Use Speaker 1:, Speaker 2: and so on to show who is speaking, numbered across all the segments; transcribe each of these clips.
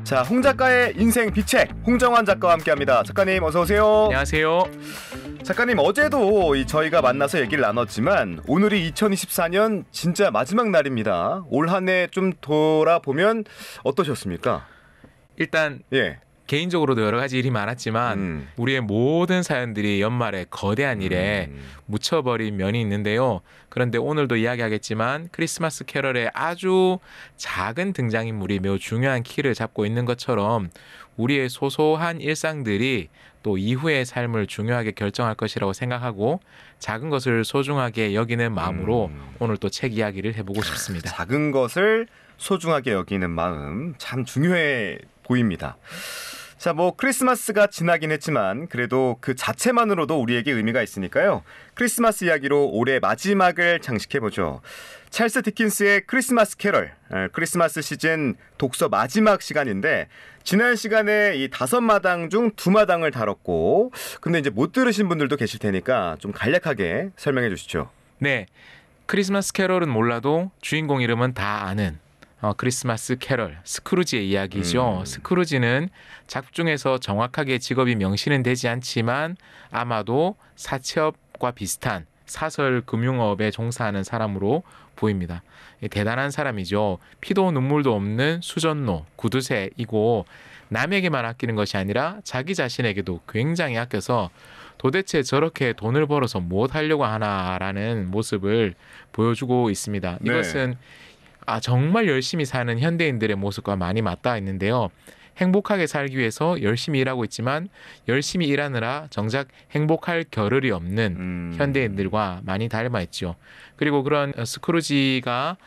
Speaker 1: 자, 홍 작가의 인생 비책 홍정환 작가와 함께합니다. 작가님 어서 오세요.
Speaker 2: 안녕하세요.
Speaker 1: 작가님, 어제도 저희가 만나서 얘기를 나눴지만 오늘이 2024년 진짜 마지막 날입니다. 올 한 해 좀 돌아보면 어떠셨습니까?
Speaker 2: 일단
Speaker 1: 예.
Speaker 2: 개인적으로도 여러 가지 일이 많았지만 우리의 모든 사연들이 연말에 거대한 일에 묻혀버린 면이 있는데요. 그런데 오늘도 이야기하겠지만 크리스마스 캐럴의 아주 작은 등장인물이 매우 중요한 키를 잡고 있는 것처럼 우리의 소소한 일상들이 또 이후의 삶을 중요하게 결정할 것이라고 생각하고 작은 것을 소중하게 여기는 마음으로 오늘 또 책 이야기를 해보고 싶습니다.
Speaker 1: 작은 것을 소중하게 여기는 마음 참 중요해 보입니다. 자, 크리스마스가 지나긴 했지만 그래도 그 자체만으로도 우리에게 의미가 있으니까요. 크리스마스 이야기로 올해 마지막을 장식해보죠. 찰스 디킨스의 크리스마스 캐럴, 크리스마스 시즌 독서 마지막 시간인데 지난 시간에 이 5마당 중 2마당을 다뤘고 근데 이제 못 들으신 분들도 계실 테니까 좀 간략하게 설명해 주시죠.
Speaker 2: 네, 크리스마스 캐럴은 몰라도 주인공 이름은 다 아는 크리스마스 캐럴, 스크루지의 이야기죠. 스크루지는 작중에서 정확하게 직업이 명시는 되지 않지만 아마도 사채업과 비슷한 사설 금융업에 종사하는 사람으로 보입니다. 대단한 사람이죠. 피도 눈물도 없는 수전노, 구두쇠이고 남에게만 아끼는 것이 아니라 자기 자신에게도 굉장히 아껴서 도대체 저렇게 돈을 벌어서 무엇 하려고 하나라는 모습을 보여주고 있습니다.
Speaker 1: 네.
Speaker 2: 이것은 정말 열심히 사는 현대인들의 모습과 많이 맞닿아 있는데요. 행복하게 살기 위해서 열심히 일하고 있지만 열심히 일하느라 정작 행복할 겨를이 없는 현대인들과 많이 닮아 있죠. 그리고 그런 스크루지가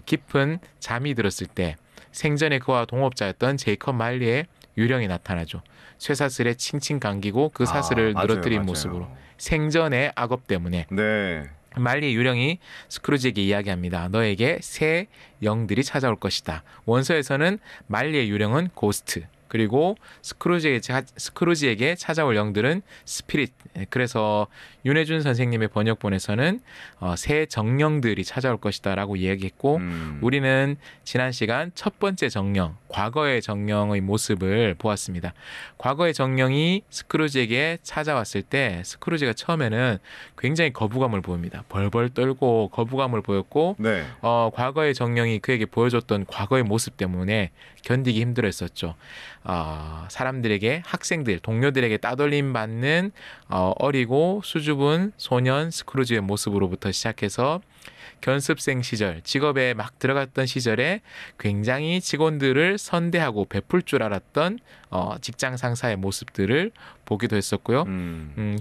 Speaker 2: 깊은 잠이 들었을 때 생전에 그와 동업자였던 제이컵 말리의 유령이 나타나죠. 쇠사슬에 칭칭 감기고 그 사슬을 늘어뜨린 모습으로 생전의 악업 때문에
Speaker 1: 네.
Speaker 2: 말리의 유령이 스크루지에게 이야기합니다. 너에게 새 영들이 찾아올 것이다. 원서에서는 말리의 유령은 고스트, 그리고 스크루지에게 찾아올 영들은 스피릿. 그래서 윤혜준 선생님의 번역본에서는 새 정령들이 찾아올 것이다 라고 이야기했고 우리는 지난 시간 첫 번째 정령, 과거의 정령의 모습을 보았습니다. 과거의 정령이 스크루지에게 찾아왔을 때 스크루지가 처음에는 굉장히 거부감을 보입니다. 벌벌 떨고 거부감을 보였고
Speaker 1: 네.
Speaker 2: 과거의 정령이 그에게 보여줬던 과거의 모습 때문에 견디기 힘들었었죠. 사람들에게, 학생들, 동료들에게 따돌림 받는 어리고 수줍은 소년 스크루지의 모습으로부터 시작해서 견습생 시절, 직업에 막 들어갔던 시절에 굉장히 직원들을 선대하고 베풀 줄 알았던 직장 상사의 모습들을 보기도 했었고요.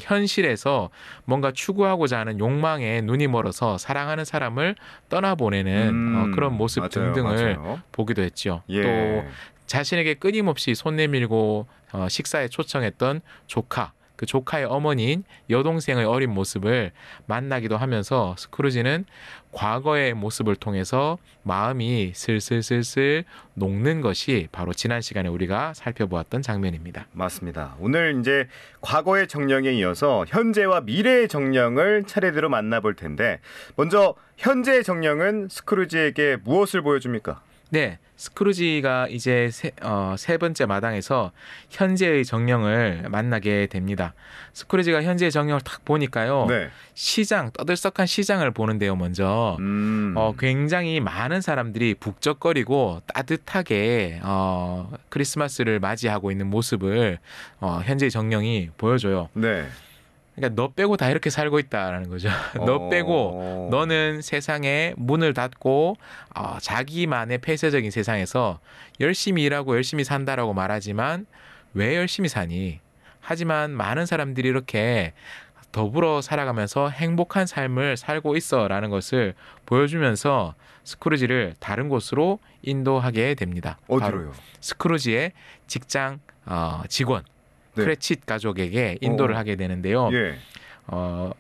Speaker 2: 현실에서 뭔가 추구하고자 하는 욕망에 눈이 멀어서 사랑하는 사람을 떠나보내는 그런 모습 등등을 보기도 했죠.
Speaker 1: 예.
Speaker 2: 또 자신에게 끊임없이 손 내밀고 식사에 초청했던 조카, 그 조카의 어머니인 여동생의 어린 모습을 만나기도 하면서 스크루지는 과거의 모습을 통해서 마음이 슬슬슬슬 녹는 것이 바로 지난 시간에 우리가 살펴보았던 장면입니다.
Speaker 1: 맞습니다. 오늘 이제 과거의 정령에 이어서 현재와 미래의 정령을 차례대로 만나볼 텐데 먼저 현재의 정령은 스크루지에게 무엇을 보여줍니까?
Speaker 2: 네, 스크루지가 이제 세 번째 마당에서 현재의 정령을 만나게 됩니다. 스크루지가 현재의 정령을 딱 보니까요.
Speaker 1: 네.
Speaker 2: 시장, 떠들썩한 시장을 보는데요. 먼저 굉장히 많은 사람들이 북적거리고 따뜻하게 크리스마스를 맞이하고 있는 모습을 현재의 정령이 보여줘요.
Speaker 1: 네.
Speaker 2: 그러니까 너 빼고 다 이렇게 살고 있다라는 거죠. 너 빼고 너는 세상에 문을 닫고 자기만의 폐쇄적인 세상에서 열심히 일하고 열심히 산다라고 말하지만 왜 열심히 사니? 하지만 많은 사람들이 이렇게 더불어 살아가면서 행복한 삶을 살고 있어라는 것을 보여주면서 스크루지를 다른 곳으로 인도하게 됩니다.
Speaker 1: 어디로요?
Speaker 2: 스크루지의 직장 직원
Speaker 1: 네.
Speaker 2: 크레칫 가족에게 인도를 하게 되는데요.
Speaker 1: 예.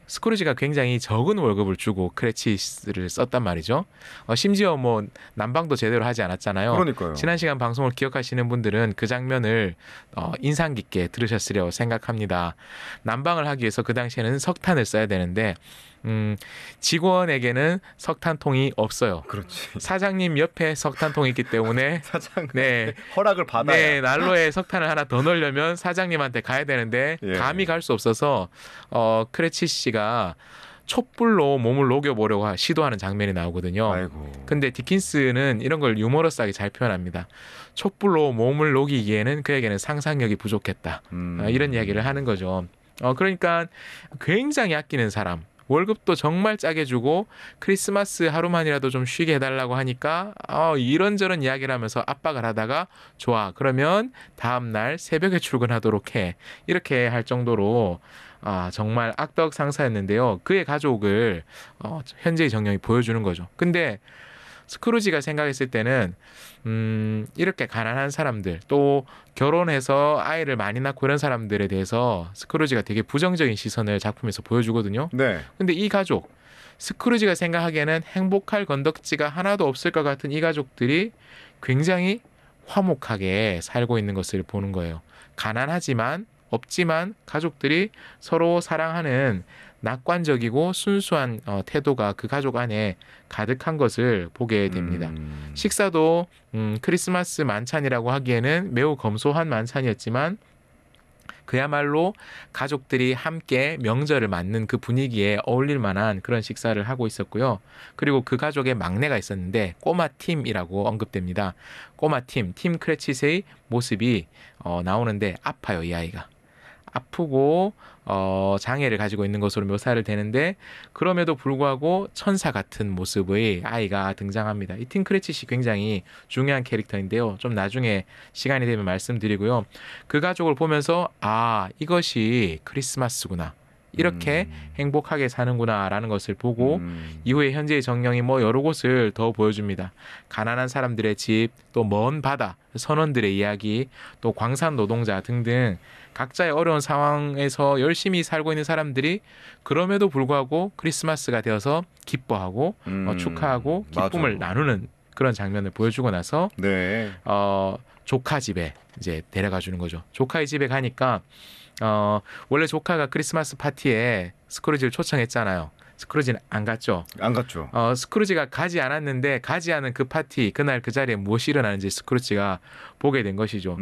Speaker 2: 스크루지가 굉장히 적은 월급을 주고 크레칫을 썼단 말이죠. 심지어 난방도 제대로 하지 않았잖아요.
Speaker 1: 그러니까요.
Speaker 2: 지난 시간 방송을 기억하시는 분들은 그 장면을 인상 깊게 들으셨으리라고 생각합니다. 난방을 하기 위해서 그 당시에는 석탄을 써야 되는데 직원에게는 석탄통이 없어요.
Speaker 1: 그렇지.
Speaker 2: 사장님 옆에 석탄통이 있기 때문에
Speaker 1: 사장
Speaker 2: 네.
Speaker 1: 허락을 받아야.
Speaker 2: 네, 난로에 석탄을 하나 더 넣으려면 사장님한테 가야 되는데
Speaker 1: 예.
Speaker 2: 감히 갈 수 없어서 크레치 씨가 촛불로 몸을 녹여보려고 시도하는 장면이 나오거든요.
Speaker 1: 아이고.
Speaker 2: 근데 디킨스는 이런 걸 유머러스하게 잘 표현합니다. 촛불로 몸을 녹이기에는 그에게는 상상력이 부족했다. 이런 이야기를 하는 거죠. 그러니까 굉장히 아끼는 사람. 월급도 정말 짜게 주고 크리스마스 하루만이라도 좀 쉬게 해달라고 하니까 이런저런 이야기를 하면서 압박을 하다가 좋아 그러면 다음날 새벽에 출근하도록 해 이렇게 할 정도로 정말 악덕 상사였는데요. 그의 가족을 현재의 정령이 보여주는 거죠. 근데 스크루지가 생각했을 때는 이렇게 가난한 사람들 또 결혼해서 아이를 많이 낳고 이런 사람들에 대해서 스크루지가 되게 부정적인 시선을 작품에서 보여주거든요.
Speaker 1: 네.
Speaker 2: 근데 이 가족 스크루지가 생각하기에는 행복할 건덕지가 하나도 없을 것 같은 이 가족들이 굉장히 화목하게 살고 있는 것을 보는 거예요. 가난하지만 없지만 가족들이 서로 사랑하는 낙관적이고 순수한 태도가 그 가족 안에 가득한 것을 보게 됩니다. 식사도 크리스마스 만찬이라고 하기에는 매우 검소한 만찬이었지만 그야말로 가족들이 함께 명절을 맞는 그 분위기에 어울릴 만한 그런 식사를 하고 있었고요. 그리고 그 가족의 막내가 있었는데 꼬마 팀이라고 언급됩니다. 꼬마 팀 크레치스의 모습이 나오는데 아파요, 이 아이가. 아프고 장애를 가지고 있는 것으로 묘사를 되는데 그럼에도 불구하고 천사 같은 모습의 아이가 등장합니다. 이 팀 크레치시 굉장히 중요한 캐릭터인데요. 좀 나중에 시간이 되면 말씀드리고요. 그 가족을 보면서 이것이 크리스마스구나. 이렇게 행복하게 사는구나라는 것을 보고 이후에 현재의 정령이 여러 곳을 더 보여줍니다. 가난한 사람들의 집, 또 먼 바다, 선원들의 이야기, 또 광산 노동자 등등 각자의 어려운 상황에서 열심히 살고 있는 사람들이 그럼에도 불구하고 크리스마스가 되어서 기뻐하고 축하하고 기쁨을
Speaker 1: 맞아요.
Speaker 2: 나누는 그런 장면을 보여주고 나서
Speaker 1: 네.
Speaker 2: 조카 집에 이제 데려가 주는 거죠. 조카의 집에 가니까 원래 조카가 크리스마스 파티에 스크루지를 초청했잖아요. 스크루지는 안 갔죠.
Speaker 1: 안 갔죠.
Speaker 2: 스크루지가 가지 않았는데 가지 않은 그 파티 그날 그 자리에 무엇이 일어나는지 스크루지가 보게 된 것이죠.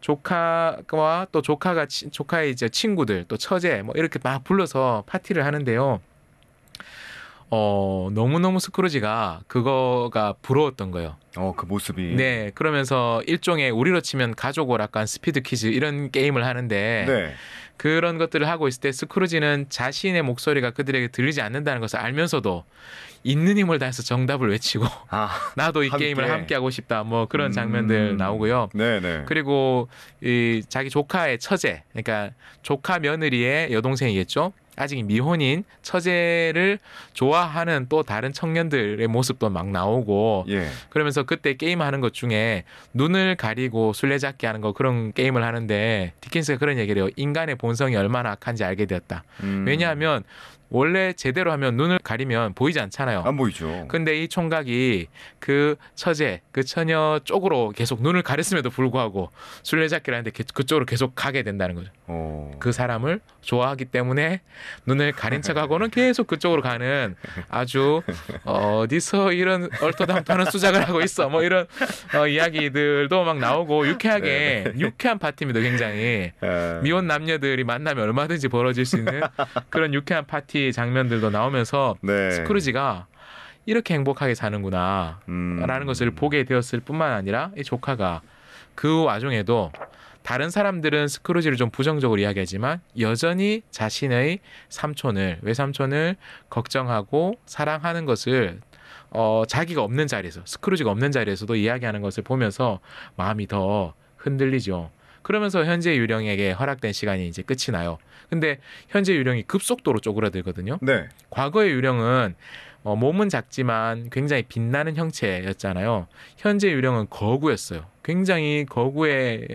Speaker 2: 조카와 또 조카의 이제 친구들 또 처제 이렇게 막 불러서 파티를 하는데요. 너무너무 스크루지가 그거가 부러웠던 거예요.
Speaker 1: 그 모습이.
Speaker 2: 네, 그러면서 일종의 우리로 치면 가족 오락관 스피드 퀴즈 이런 게임을 하는데
Speaker 1: 네.
Speaker 2: 그런 것들을 하고 있을 때 스크루지는 자신의 목소리가 그들에게 들리지 않는다는 것을 알면서도 있는 힘을 다해서 정답을 외치고 나도 이 게임을 함께 하고 싶다 그런 장면들 나오고요.
Speaker 1: 네네.
Speaker 2: 그리고 이 자기 조카의 처제, 그러니까 조카 며느리의 여동생이겠죠. 아직 미혼인 처제를 좋아하는 또 다른 청년들의 모습도 막 나오고 그러면서 그때 게임하는 것 중에 눈을 가리고 술래잡기 하는 거 그런 게임을 하는데 디킨스가 그런 얘기를 해요. 인간의 본성이 얼마나 악한지 알게 되었다. 왜냐하면 원래 제대로 하면 눈을 가리면 보이지 않잖아요.
Speaker 1: 안 보이죠.
Speaker 2: 근데 이 총각이 그 처제, 그 처녀 쪽으로 계속 눈을 가렸음에도 불구하고 술래잡기를 하는데 그쪽으로 계속 가게 된다는 거죠. 그 사람을 좋아하기 때문에 눈을 가린 척하고는 계속 그쪽으로 가는 아주 어디서 이런 얼토당토하는 수작을 하고 있어 이런 이야기들도 막 나오고 유쾌한 파티입니다. 굉장히 미혼 남녀들이 만나면 얼마든지 벌어질 수 있는 그런 유쾌한 파티 장면들도 나오면서 스크루지가 이렇게 행복하게 사는구나 라는 것을 보게 되었을 뿐만 아니라 이 조카가 그 와중에도 다른 사람들은 스크루지를 좀 부정적으로 이야기하지만 여전히 자신의 외삼촌을 걱정하고 사랑하는 것을 자기가 없는 자리에서 스크루지가 없는 자리에서도 이야기하는 것을 보면서 마음이 더 흔들리죠. 그러면서 현재 유령에게 허락된 시간이 이제 끝이 나요. 근데 현재 유령이 급속도로 쪼그라들거든요.
Speaker 1: 네.
Speaker 2: 과거의 유령은 몸은 작지만 굉장히 빛나는 형체였잖아요. 현재 유령은 거구였어요. 굉장히 거구에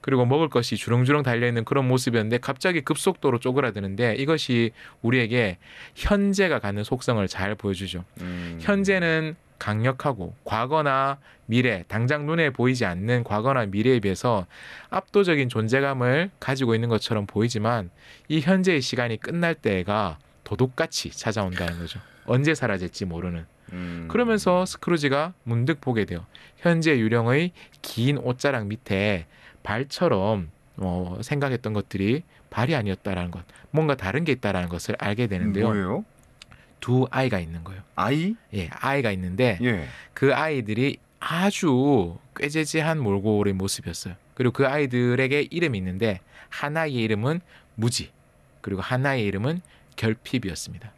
Speaker 2: 그리고 먹을 것이 주렁주렁 달려있는 그런 모습이었는데 갑자기 급속도로 쪼그라드는데 이것이 우리에게 현재가 갖는 속성을 잘 보여주죠. 현재는 강력하고 과거나 미래, 당장 눈에 보이지 않는 과거나 미래에 비해서 압도적인 존재감을 가지고 있는 것처럼 보이지만 이 현재의 시간이 끝날 때가 도둑같이 찾아온다는 거죠. 언제 사라질지 모르는. 그러면서 스크루지가 문득 보게 돼요. 현재 유령의 긴 옷자락 밑에 발처럼 생각했던 것들이 발이 아니었다라는 것, 뭔가 다른 게 있다라는 것을 알게 되는데요.
Speaker 1: 뭐예요?
Speaker 2: 두 아이가 있는 거예요.
Speaker 1: 아이?
Speaker 2: 예, 아이가 있는데
Speaker 1: 예.
Speaker 2: 그 아이들이 아주 꾀재재한 몰골의 모습이었어요. 그리고 그 아이들에게 이름이 있는데 하나의 이름은 무지, 그리고 하나의 이름은 결핍이었습니다.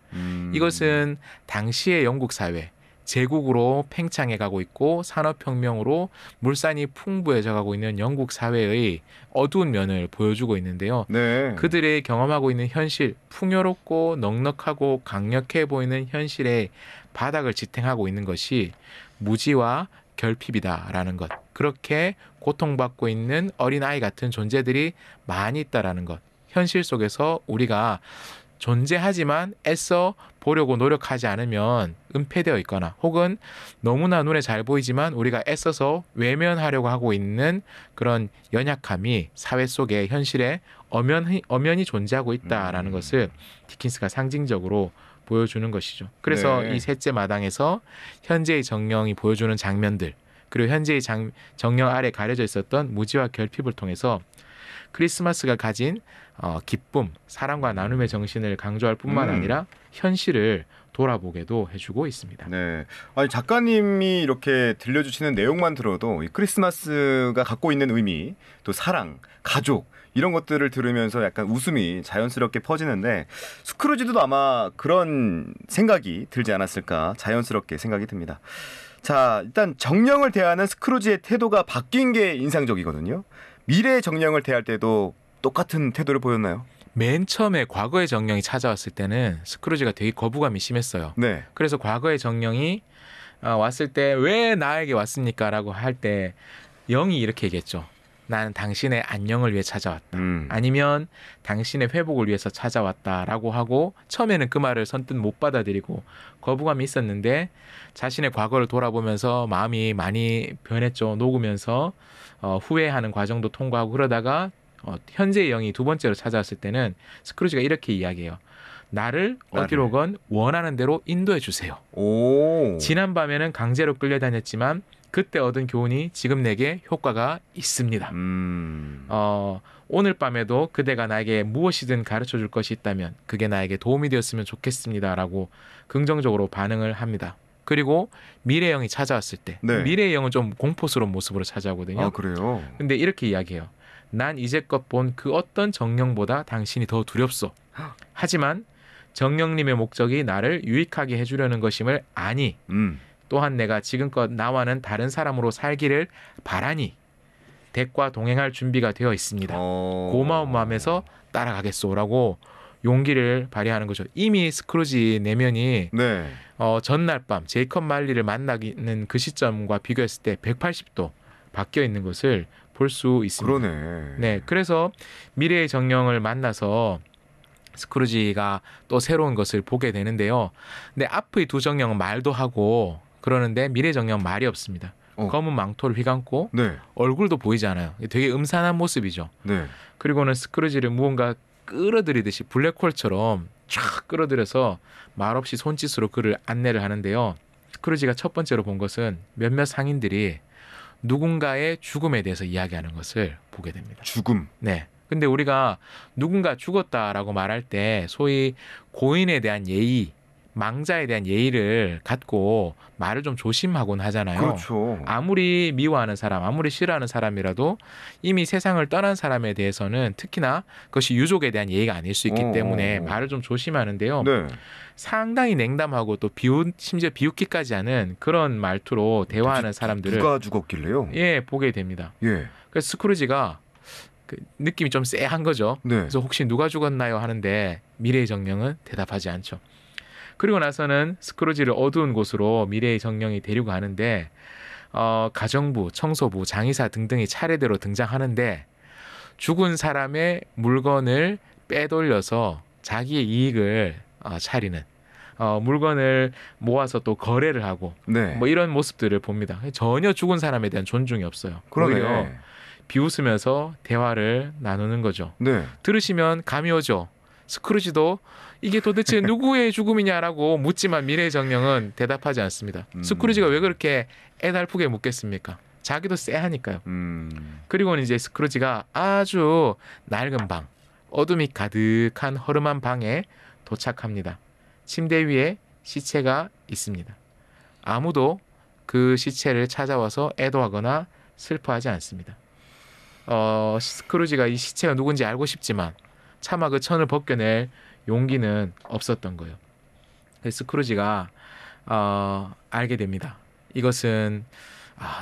Speaker 2: 이것은 당시의 영국 사회, 제국으로 팽창해 가고 있고 산업혁명으로 물산이 풍부해져 가고 있는 영국 사회의 어두운 면을 보여주고 있는데요.
Speaker 1: 네.
Speaker 2: 그들이 경험하고 있는 현실, 풍요롭고 넉넉하고 강력해 보이는 현실의 바닥을 지탱하고 있는 것이 무지와 결핍이다라는 것. 그렇게 고통받고 있는 어린아이 같은 존재들이 많이 있다라는 것. 현실 속에서 우리가 존재하지만 애써 보려고 노력하지 않으면 은폐되어 있거나 혹은 너무나 눈에 잘 보이지만 우리가 애써서 외면하려고 하고 있는 그런 연약함이 사회 속에 현실에 엄연히 존재하고 있다라는 것을 디킨스가 상징적으로 보여주는 것이죠. 그래서
Speaker 1: 네.
Speaker 2: 이 셋째 마당에서 현재의 정령이 보여주는 장면들, 그리고 현재의 정령 아래 가려져 있었던 무지와 결핍을 통해서 크리스마스가 가진 기쁨, 사랑과 나눔의 정신을 강조할 뿐만 아니라 현실을 돌아보게도 해주고 있습니다.
Speaker 1: 네. 아니, 작가님이 이렇게 들려주시는 내용만 들어도 이 크리스마스가 갖고 있는 의미, 또 사랑, 가족 이런 것들을 들으면서 약간 웃음이 자연스럽게 퍼지는데 스크루지도 아마 그런 생각이 들지 않았을까 자연스럽게 생각이 듭니다. 자, 일단 정령을 대하는 스크루지의 태도가 바뀐 게 인상적이거든요. 미래의 정령을 대할 때도 똑같은 태도를 보였나요?
Speaker 2: 맨 처음에 과거의 정령이 찾아왔을 때는 스크루지가 되게 거부감이 심했어요.
Speaker 1: 네.
Speaker 2: 그래서 과거의 정령이 왔을 때 왜 나에게 왔습니까? 라고 할 때 영이 이렇게 얘기했죠. 나는 당신의 안녕을 위해 찾아왔다. 아니면 당신의 회복을 위해서 찾아왔다라고 하고 처음에는 그 말을 선뜻 못 받아들이고 거부감이 있었는데 자신의 과거를 돌아보면서 마음이 많이 변했죠. 녹으면서 후회하는 과정도 통과하고 그러다가 현재의 영이 두 번째로 찾아왔을 때는 스크루지가 이렇게 이야기해요. 나를 어디로건 원하는 대로 인도해 주세요.
Speaker 1: 오.
Speaker 2: 지난밤에는 강제로 끌려다녔지만 그때 얻은 교훈이 지금 내게 효과가 있습니다. 오늘 밤에도 그대가 나에게 무엇이든 가르쳐 줄 것이 있다면 그게 나에게 도움이 되었으면 좋겠습니다라고 긍정적으로 반응을 합니다. 그리고 미래의 영이 찾아왔을 때
Speaker 1: 네.
Speaker 2: 미래의 영은 좀 공포스러운 모습으로 찾아오거든요.
Speaker 1: 아, 그래요?
Speaker 2: 근데 이렇게 이야기해요. 난 이제껏 본 그 어떤 정령보다 당신이 더 두렵소. 하지만 정령님의 목적이 나를 유익하게 해주려는 것임을 아니 또한 내가 지금껏 나와는 다른 사람으로 살기를 바라니 덱과 동행할 준비가 되어 있습니다. 고마운 마음에서 따라가겠소라고 용기를 발휘하는 거죠. 이미 스크루지 내면이
Speaker 1: 네.
Speaker 2: 전날 밤 제이컵 말리를 만나는 그 시점과 비교했을 때 180도 바뀌어 있는 것을 볼 수 있습니다.
Speaker 1: 그러네.
Speaker 2: 네, 그래서 미래의 정령을 만나서 스크루지가 또 새로운 것을 보게 되는데요. 근데 앞의 두 정령은 말도 하고 그러는데 미래 정령 말이 없습니다. 검은 망토를 휘감고
Speaker 1: 네.
Speaker 2: 얼굴도 보이지 않아요. 되게 음산한 모습이죠.
Speaker 1: 네.
Speaker 2: 그리고는 스크루지를 무언가 끌어들이듯이 블랙홀처럼 쫙 끌어들여서 말없이 손짓으로 그를 안내를 하는데요. 스크루지가 첫 번째로 본 것은 몇몇 상인들이 누군가의 죽음에 대해서 이야기하는 것을 보게 됩니다.
Speaker 1: 죽음.
Speaker 2: 네. 근데 우리가 누군가 죽었다라고 말할 때 소위 고인에 대한 예의, 망자에 대한 예의를 갖고 말을 좀 조심하곤 하잖아요.
Speaker 1: 그렇죠.
Speaker 2: 아무리 미워하는 사람, 아무리 싫어하는 사람이라도 이미 세상을 떠난 사람에 대해서는 특히나 그것이 유족에 대한 예의가 아닐 수 있기 때문에 말을 좀 조심하는데요.
Speaker 1: 네.
Speaker 2: 상당히 냉담하고 또 심지어 비웃기까지 하는 그런 말투로 대화하는 사람들을
Speaker 1: 누가 죽었길래요?
Speaker 2: 예, 보게 됩니다.
Speaker 1: 예.
Speaker 2: 그래서 스크루지가 그 느낌이 좀 쎄한 거죠.
Speaker 1: 네.
Speaker 2: 그래서 혹시 누가 죽었나요 하는데 미래의 정령은 대답하지 않죠. 그리고 나서는 스크루지를 어두운 곳으로 미래의 정령이 데리고 가는데 가정부, 청소부, 장의사 등등이 차례대로 등장하는데 죽은 사람의 물건을 빼돌려서 자기의 이익을 차리는 물건을 모아서 또 거래를 하고
Speaker 1: 네.
Speaker 2: 뭐 이런 모습들을 봅니다. 전혀 죽은 사람에 대한 존중이 없어요.
Speaker 1: 그러네.
Speaker 2: 오히려 비웃으면서 대화를 나누는 거죠.
Speaker 1: 네.
Speaker 2: 들으시면 감이 오죠. 스크루지도 이게 도대체 누구의 죽음이냐라고 묻지만 미래의 정령은 대답하지 않습니다. 스크루지가 왜 그렇게 애달프게 묻겠습니까? 자기도 쎄하니까요. 그리고는 이제 스크루지가 아주 낡은 방, 어둠이 가득한 허름한 방에 도착합니다. 침대 위에 시체가 있습니다. 아무도 그 시체를 찾아와서 애도하거나 슬퍼하지 않습니다. 스크루지가 이 시체가 누군지 알고 싶지만 차마 그 천을 벗겨낼 용기는 없었던 거예요. 스크루지가 알게 됩니다. 이것은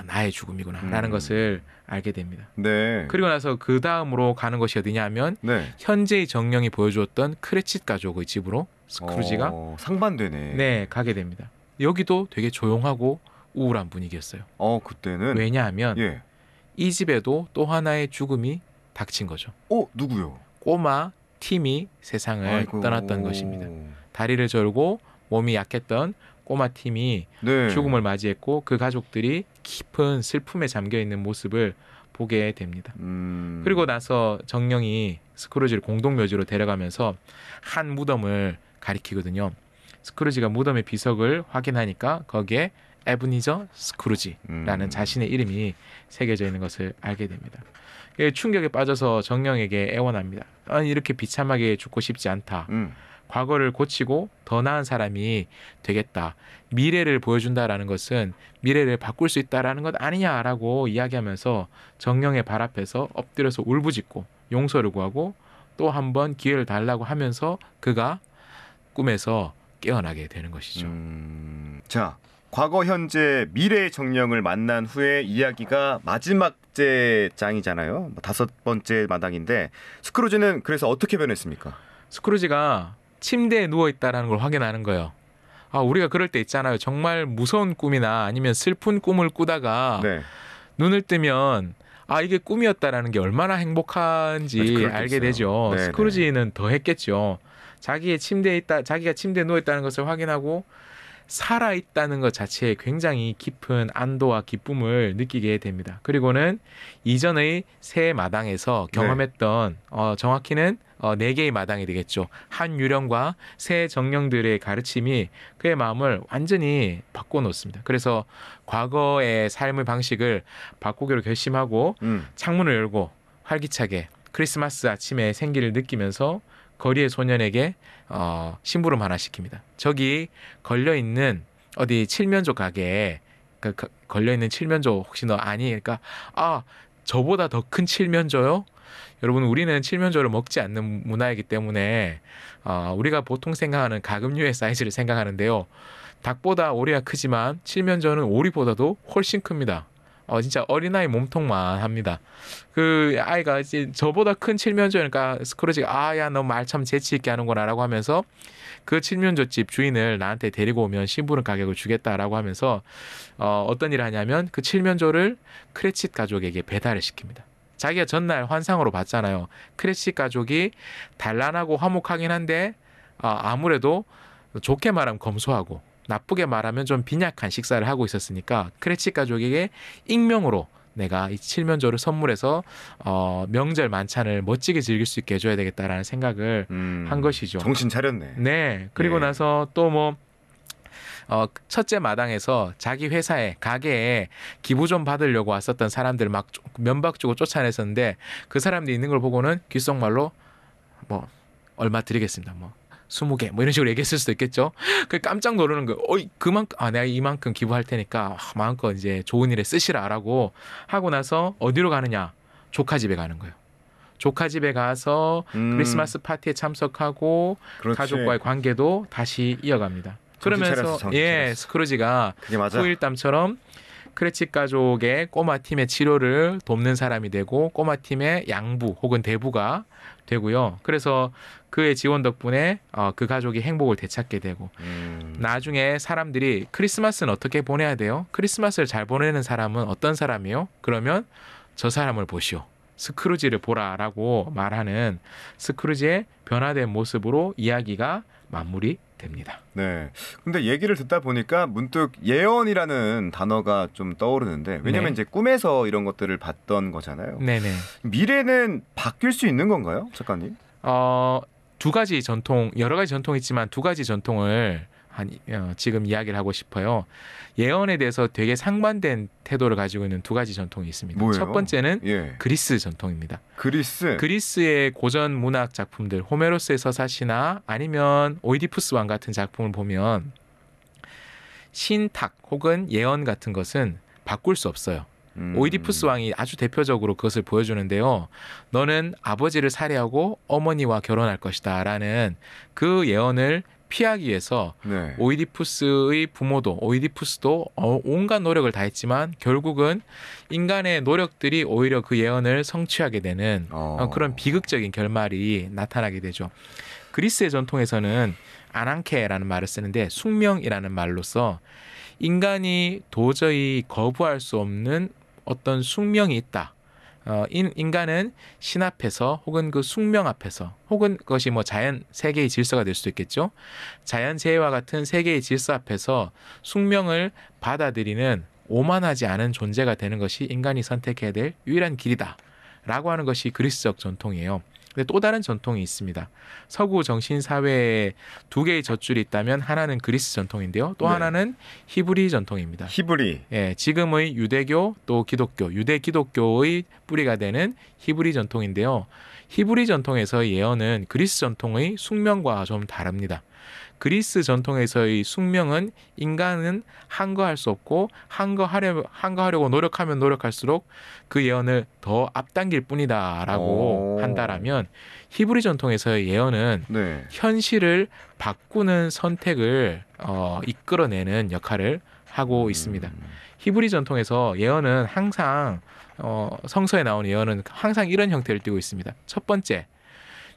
Speaker 2: 나의 죽음이구나라는 것을 알게 됩니다.
Speaker 1: 네.
Speaker 2: 그리고 나서 그 다음으로 가는 것이 어디냐면
Speaker 1: 네.
Speaker 2: 현재의 정령이 보여주었던 크레칫 가족의 집으로 스크루지가
Speaker 1: 상반되네.
Speaker 2: 가게 됩니다. 여기도 되게 조용하고 우울한 분위기였어요.
Speaker 1: 그때는
Speaker 2: 왜냐하면
Speaker 1: 예.
Speaker 2: 이 집에도 또 하나의 죽음이 닥친 거죠.
Speaker 1: 누구요?
Speaker 2: 꼬마 팀이 세상을 떠났던 것입니다. 다리를 절고 몸이 약했던 꼬마 팀이
Speaker 1: 네.
Speaker 2: 죽음을 맞이했고 그 가족들이 깊은 슬픔에 잠겨 있는 모습을 보게 됩니다. 그리고 나서 정령이 스크루지를 공동묘지로 데려가면서 한 무덤을 가리키거든요. 스크루지가 무덤의 비석을 확인하니까 거기에 에브니저 스크루지라는 자신의 이름이 새겨져 있는 것을 알게 됩니다. 충격에 빠져서 정령에게 애원합니다. 이렇게 비참하게 죽고 싶지 않다. 과거를 고치고 더 나은 사람이 되겠다. 미래를 보여준다라는 것은 미래를 바꿀 수 있다라는 것 아니냐라고 이야기하면서 정령의 발 앞에서 엎드려서 울부짖고 용서를 구하고 또 한 번 기회를 달라고 하면서 그가 꿈에서 깨어나게 되는 것이죠.
Speaker 1: 자, 과거, 현재, 미래의 정령을 만난 후에 이야기가 마지막째 장이잖아요. 5번째 마당인데 스크루지는 그래서 어떻게 변했습니까?
Speaker 2: 스크루지가 침대에 누워있다는 걸 확인하는 거예요. 우리가 그럴 때 있잖아요. 정말 무서운 꿈이나 아니면 슬픈 꿈을 꾸다가
Speaker 1: 네.
Speaker 2: 눈을 뜨면 이게 꿈이었다라는 게 얼마나 행복한지 알게 되죠.
Speaker 1: 네네.
Speaker 2: 스크루지는 더 했겠죠. 자기가 침대에 누워있다는 것을 확인하고 살아있다는 것 자체에 굉장히 깊은 안도와 기쁨을 느끼게 됩니다. 그리고는 이전의 새 마당에서 경험했던 정확히는 4개의 마당이 되겠죠. 한 유령과 새 정령들의 가르침이 그의 마음을 완전히 바꿔놓습니다. 그래서 과거의 삶의 방식을 바꾸기로 결심하고 창문을 열고 활기차게 크리스마스 아침에 생기를 느끼면서 거리의 소년에게 심부름 하나 시킵니다. 저기 걸려있는 어디 칠면조 가게에 걸려있는 칠면조 혹시 너 아니? 그러니까 저보다 더 큰 칠면조요? 여러분 우리는 칠면조를 먹지 않는 문화이기 때문에 우리가 보통 생각하는 가금류의 사이즈를 생각하는데요. 닭보다 오리가 크지만 칠면조는 오리보다도 훨씬 큽니다. 진짜 어린아이 몸통만 합니다. 그 아이가 이제 저보다 큰 칠면조니까 스크루지가 야 너 말 참 재치 있게 하는구나 라고 하면서 그 칠면조집 주인을 나한테 데리고 오면 심부름 가격을 주겠다라고 하면서 어떤 일을 하냐면 그 칠면조를 크레칫 가족에게 배달을 시킵니다. 자기가 전날 환상으로 봤잖아요. 크레칫 가족이 단란하고 화목하긴 한데 아무래도 좋게 말하면 검소하고 나쁘게 말하면 좀 빈약한 식사를 하고 있었으니까 크레칫 가족에게 익명으로 내가 이 칠면조를 선물해서 명절 만찬을 멋지게 즐길 수 있게 해줘야 되겠다라는 생각을 한 것이죠.
Speaker 1: 정신 차렸네.
Speaker 2: 네. 그리고 나서 또 첫째 마당에서 자기 회사에 가게에 기부 좀 받으려고 왔었던 사람들 막 면박 주고 쫓아냈었는데 그 사람들이 있는 걸 보고는 귓속말로 얼마 드리겠습니다. 20개 이런 식으로 얘기했을 수도 있겠죠. 그 깜짝 놀라는 거예요. 그만큼 내가 이만큼 기부할 테니까 마음껏 이제 좋은 일에 쓰시라라고 하고 나서 어디로 가느냐? 조카 집에 가는 거예요. 조카 집에 가서 크리스마스 파티에 참석하고
Speaker 1: 그렇지.
Speaker 2: 가족과의 관계도 다시 이어갑니다. 그러면서 스크루지가 후일담처럼 크레칫 가족의 꼬마 팀의 치료를 돕는 사람이 되고 꼬마 팀의 양부 혹은 대부가 되고요. 그래서 그의 지원 덕분에 그 가족이 행복을 되찾게 되고 나중에 사람들이 크리스마스는 어떻게 보내야 돼요? 크리스마스를 잘 보내는 사람은 어떤 사람이요? 그러면 저 사람을 보시오. 스크루지를 보라라고 말하는 스크루지의 변화된 모습으로 이야기가 마무리됩니다.
Speaker 1: 네. 근데 얘기를 듣다 보니까 문득 예언이라는 단어가 좀 떠오르는데 왜냐면 이제 꿈에서 이런 것들을 봤던 거잖아요.
Speaker 2: 네네.
Speaker 1: 미래는 바뀔 수 있는 건가요, 작가님?
Speaker 2: 두 가지 전통, 여러 가지 전통이 있지만 두 가지 전통을 지금 이야기를 하고 싶어요. 예언에 대해서 되게 상반된 태도를 가지고 있는 두 가지 전통이 있습니다.
Speaker 1: 뭐예요?
Speaker 2: 첫 번째는
Speaker 1: 예.
Speaker 2: 그리스 전통입니다.
Speaker 1: 그리스.
Speaker 2: 그리스의 고전 문학 작품들, 호메로스의 서사시나 아니면 오이디푸스 왕 같은 작품을 보면 신탁 혹은 예언 같은 것은 바꿀 수 없어요. 오이디푸스 왕이 아주 대표적으로 그것을 보여주는데요. 너는 아버지를 살해하고 어머니와 결혼할 것이다 라는 그 예언을 피하기 위해서
Speaker 1: 네.
Speaker 2: 오이디푸스의 부모도 오이디푸스도 온갖 노력을 다했지만 결국은 인간의 노력들이 오히려 그 예언을 성취하게 되는 그런 비극적인 결말이 나타나게 되죠. 그리스의 전통에서는 아난케라는 말을 쓰는데 숙명이라는 말로서 인간이 도저히 거부할 수 없는 어떤 숙명이 있다. 인간은 신 앞에서 혹은 그 숙명 앞에서 혹은 그것이 뭐 자연 세계의 질서가 될 수도 있겠죠. 자연재해와 같은 세계의 질서 앞에서 숙명을 받아들이는 오만하지 않은 존재가 되는 것이 인간이 선택해야 될 유일한 길이다. 라고 하는 것이 그리스적 전통이에요. 근데 또 다른 전통이 있습니다. 서구 정신사회에 두 개의 젖줄이 있다면 하나는 그리스 전통인데요. 또
Speaker 1: 네.
Speaker 2: 하나는 히브리 전통입니다.
Speaker 1: 히브리.
Speaker 2: 예, 지금의 유대교 또 기독교, 유대 기독교의 뿌리가 되는 히브리 전통인데요. 히브리 전통에서의 예언은 그리스 전통의 숙명과 좀 다릅니다. 그리스 전통에서의 숙명은 인간은 한거할 수 없고 한거하려고 노력하면 노력할수록 그 예언을 더 앞당길 뿐이다라고 한다라면 히브리 전통에서의 예언은
Speaker 1: 네.
Speaker 2: 현실을 바꾸는 선택을 이끌어내는 역할을 하고 있습니다. 히브리 전통에서 예언은 항상 성서에 나오는 예언은 항상 이런 형태를 띠고 있습니다. 첫 번째,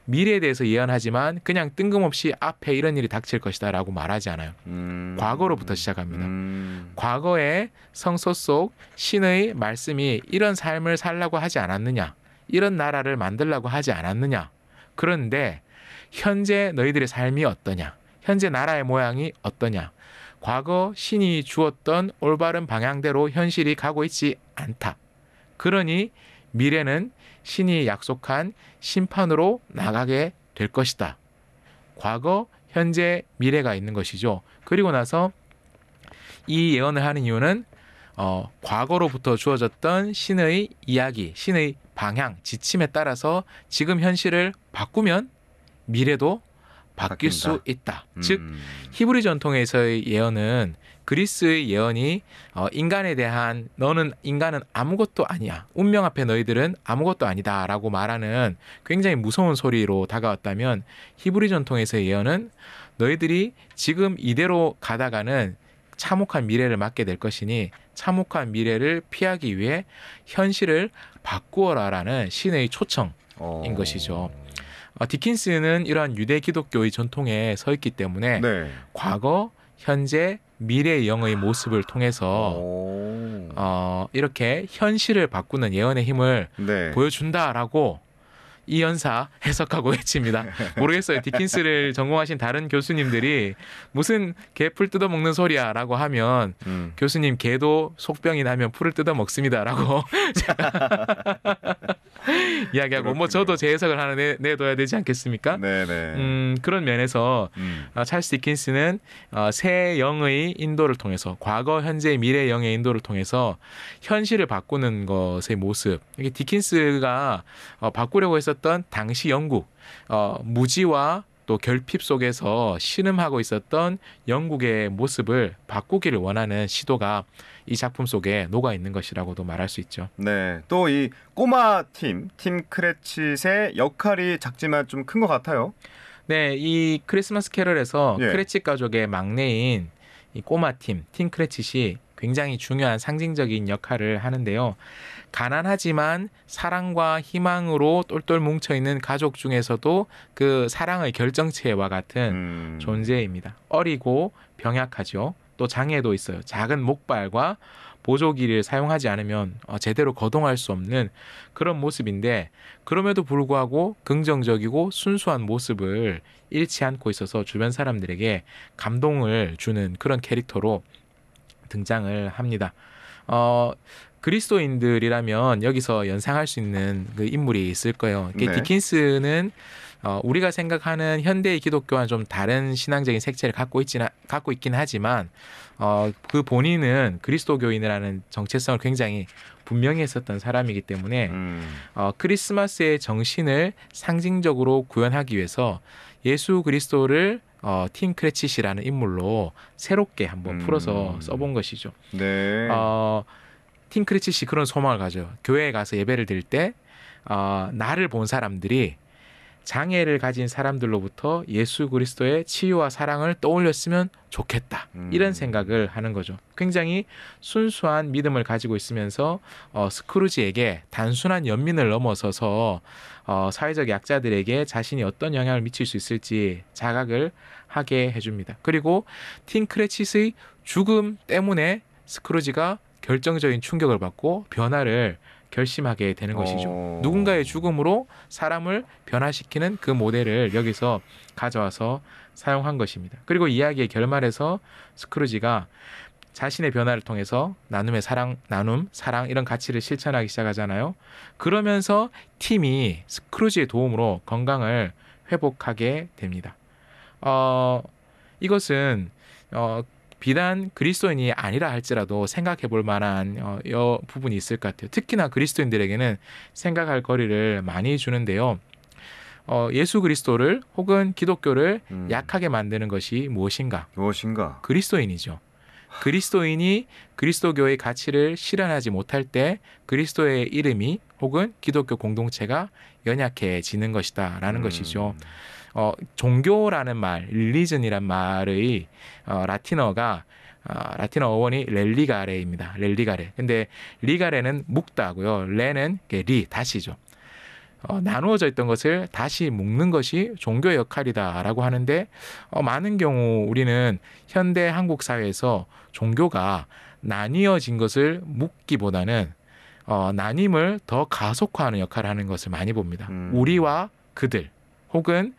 Speaker 2: 미래에 대해서 예언하지만 그냥 뜬금없이 앞에 이런 일이 닥칠 것이다 라고 말하지 않아요. 과거로부터 시작합니다. 과거에 성서 속 신의 말씀이 이런 삶을 살라고 하지 않았느냐, 이런 나라를 만들라고 하지 않았느냐. 그런데 현재 너희들의 삶이 어떠냐, 현재 나라의 모양이 어떠냐, 과거 신이 주었던 올바른 방향대로 현실이 가고 있지 않다. 그러니 미래는 신이 약속한 심판으로 나가게 될 것이다. 과거, 현재, 미래가 있는 것이죠. 그리고 나서 이 예언을 하는 이유는 과거로부터 주어졌던 신의 이야기, 신의 방향, 지침에 따라서 지금 현실을 바꾸면 미래도 바뀔
Speaker 1: 바뀐다.
Speaker 2: 수 있다. 즉 히브리 전통에서의 예언은 그리스의 예언이 인간에 대한 너는 인간은 아무것도 아니야. 운명 앞에 너희들은 아무것도 아니다라고 말하는 굉장히 무서운 소리로 다가왔다면 히브리 전통에서의 예언은 너희들이 지금 이대로 가다가는 참혹한 미래를 맞게 될 것이니 참혹한 미래를 피하기 위해 현실을 바꾸어라라는 신의 초청인 것이죠. 디킨스는 이러한 유대 기독교의 전통에 서 있기 때문에
Speaker 1: 네.
Speaker 2: 과거, 현재, 미래의 영의 모습을 통해서 이렇게 현실을 바꾸는 예언의 힘을
Speaker 1: 네.
Speaker 2: 보여준다라고 이 연사 해석하고 외칩니다. 모르겠어요. 디킨스를 전공하신 다른 교수님들이 무슨 개 풀 뜯어먹는 소리야 라고 하면 교수님 개도 속병이 나면 풀을 뜯어먹습니다라고 이야기하고 뭐 저도 제 해석을 하나 내둬야 되지 않겠습니까?
Speaker 1: 네네.
Speaker 2: 그런 면에서 찰스 디킨스는 새 영의 인도를 통해서 과거, 현재, 미래 영의 인도를 통해서 현실을 바꾸는 것의 모습. 이게 디킨스가 바꾸려고 했었던 당시 영국 무지와 또 결핍 속에서 신음하고 있었던 영국의 모습을 바꾸기를 원하는 시도가 이 작품 속에 녹아 있는 것이라고도 말할 수 있죠.
Speaker 1: 네. 또 이 꼬마 팀 크레칫의 역할이 작지만 좀 큰 것 같아요.
Speaker 2: 네, 이 크리스마스 캐럴에서
Speaker 1: 예.
Speaker 2: 크레칫 가족의 막내인 이 꼬마 팀 크레칫이 굉장히 중요한 상징적인 역할을 하는데요. 가난하지만 사랑과 희망으로 똘똘 뭉쳐있는 가족 중에서도 그 사랑의 결정체와 같은 존재입니다. 어리고 병약하죠. 또 장애도 있어요. 작은 목발과 보조기를 사용하지 않으면 제대로 거동할 수 없는 그런 모습인데 그럼에도 불구하고 긍정적이고 순수한 모습을 잃지 않고 있어서 주변 사람들에게 감동을 주는 그런 캐릭터로 등장을 합니다. 그리스도인들이라면 여기서 연상할 수 있는 그 인물이 있을 거예요.
Speaker 1: 네.
Speaker 2: 디킨스는 우리가 생각하는 현대의 기독교와는 좀 다른 신앙적인 색채를 갖고 있긴 하지만 그 본인은 그리스도교인이라는 정체성을 굉장히 분명히 했었던 사람이기 때문에 크리스마스의 정신을 상징적으로 구현하기 위해서 예수 그리스도를 팀 크레치시라는 인물로 새롭게 한번 풀어서 써본 것이죠.
Speaker 1: 네.
Speaker 2: 팀 크레치시 그런 소망을 가져요. 교회에 가서 예배를 드릴 때 나를 본 사람들이 장애를 가진 사람들로부터 예수 그리스도의 치유와 사랑을 떠올렸으면 좋겠다. 이런 생각을 하는 거죠. 굉장히 순수한 믿음을 가지고 있으면서 스크루지에게 단순한 연민을 넘어서서 사회적 약자들에게 자신이 어떤 영향을 미칠 수 있을지 자각을 하게 해줍니다. 그리고 팀 크레치스의 죽음 때문에 스크루지가 결정적인 충격을 받고 변화를 결심하게 되는 것이죠. 누군가의 죽음으로 사람을 변화시키는 그 모델을 여기서 가져와서 사용한 것입니다. 그리고 이야기의 결말에서 스크루지가 자신의 변화를 통해서 나눔의 사랑, 사랑 이런 가치를 실천하기 시작하잖아요. 그러면서 팀이 스크루지의 도움으로 건강을 회복하게 됩니다. 이것은 비단 그리스도인이 아니라 할지라도 생각해 볼 만한 부분이 있을 것 같아요. 특히나 그리스도인들에게는 생각할 거리를 많이 주는데요. 예수 그리스도를 혹은 기독교를 약하게 만드는 것이 무엇인가? 그리스도인이죠. 그리스도인이 그리스도교의 가치를 실현하지 못할 때 그리스도의 이름이 혹은 기독교 공동체가 연약해지는 것이다 라는 것이죠. 종교라는 말, 릴리전이란 말의 라틴어 어원이 렐리가레입니다. 렐리가레. 근데 리가레는 묵다고요. 레는 다시죠. 나누어져 있던 것을 다시 묶는 것이 종교의 역할이다라고 하는데 많은 경우 우리는 현대 한국 사회에서 종교가 나뉘어진 것을 묶기보다는 나님을 더 가속화하는 역할을 하는 것을 많이 봅니다. 우리와 그들 혹은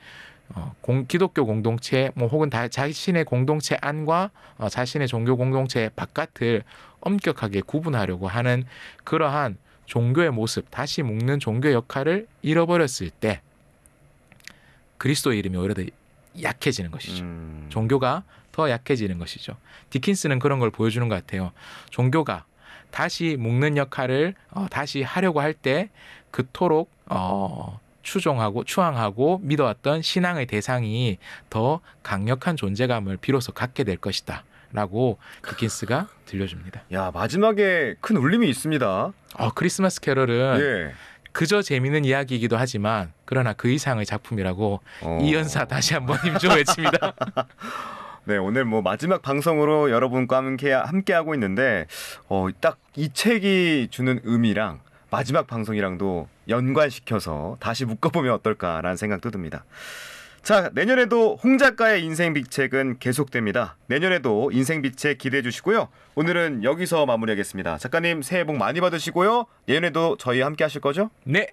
Speaker 2: 기독교 공동체 혹은 자신의 공동체 안과 자신의 종교 공동체 바깥을 엄격하게 구분하려고 하는 그러한 종교의 모습, 다시 묶는 종교의 역할을 잃어버렸을 때 그리스도의 이름이 오히려 더 약해지는 것이죠. 종교가 더 약해지는 것이죠. 디킨스는 그런 걸 보여주는 것 같아요. 종교가 다시 묶는 역할을 다시 하려고 할 때 그토록 추앙하고 믿어왔던 신앙의 대상이 더 강력한 존재감을 비로소 갖게 될 것이다 라고 디킨스가 들려줍니다.
Speaker 1: 야, 마지막에 큰 울림이 있습니다.
Speaker 2: 크리스마스 캐럴은 그저 재미있는 이야기이기도 하지만 그러나 그 이상의 작품이라고 이연사 다시 한번 힘줘 외칩니다.
Speaker 1: 네, 오늘 마지막 방송으로 여러분과 함께하고 있는데 딱 이 책이 주는 의미랑 마지막 방송이랑도 연관시켜서 다시 묶어보면 어떨까라는 생각도 듭니다. 자, 내년에도 홍 작가의 인생빅책은 계속됩니다. 내년에도 인생빅책 기대해 주시고요. 오늘은 여기서 마무리하겠습니다. 작가님 새해 복 많이 받으시고요. 내년에도 저희 함께 하실 거죠?
Speaker 2: 네.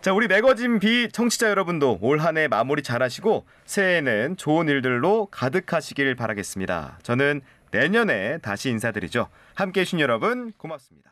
Speaker 1: 자, 우리 매거진 비 청취자 여러분도 올 한 해 마무리 잘하시고 새해에는 좋은 일들로 가득하시길 바라겠습니다. 저는 내년에 다시 인사드리죠. 함께해 주신 여러분 고맙습니다.